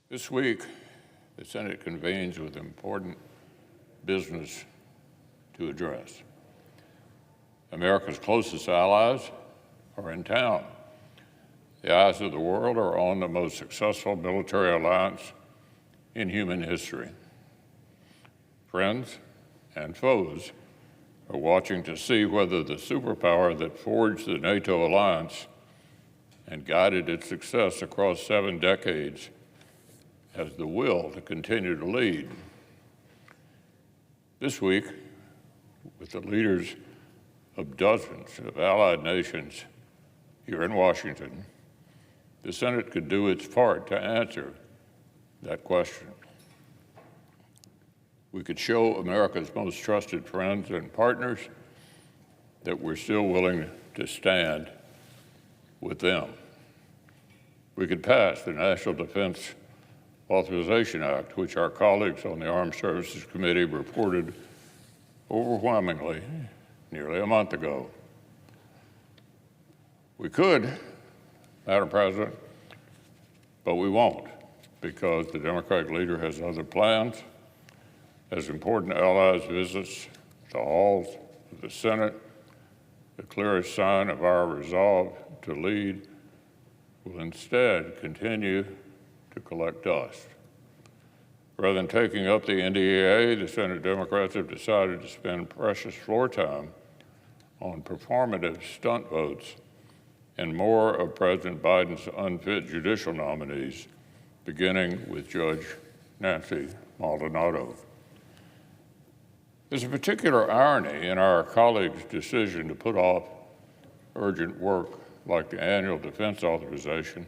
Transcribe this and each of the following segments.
This week, the Senate convenes with important business to address. America's closest allies are in town. The eyes of the world are on the most successful military alliance in human history. Friends and foes are watching to see whether the superpower that forged the NATO alliance and guided its success across 7 decades has the will to continue to lead. This week, with the leaders of dozens of allied nations here in Washington, the Senate could do its part to answer that question. We could show America's most trusted friends and partners that we're still willing to stand with them. We could pass the National Defense Authorization Act, which our colleagues on the Armed Services Committee reported overwhelmingly nearly a month ago. We could, Madam President, but we won't, because the Democratic leader has other plans. As important allies visits the halls of the Senate, the clearest sign of our resolve to lead will instead continue to collect dust. Rather than taking up the NDAA, the Senate Democrats have decided to spend precious floor time on performative stunt votes and more of President Biden's unfit judicial nominees, beginning with Judge Nancy Maldonado. There's a particular irony in our colleagues' decision to put off urgent work like the annual defense authorization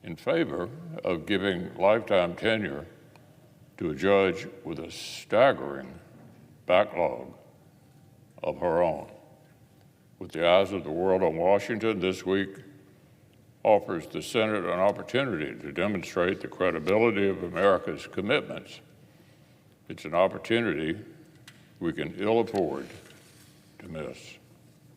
in favor of giving lifetime tenure to a judge with a staggering backlog of her own. With the eyes of the world on Washington, this week offers the Senate an opportunity to demonstrate the credibility of America's commitments. It's an opportunity we can ill afford to miss.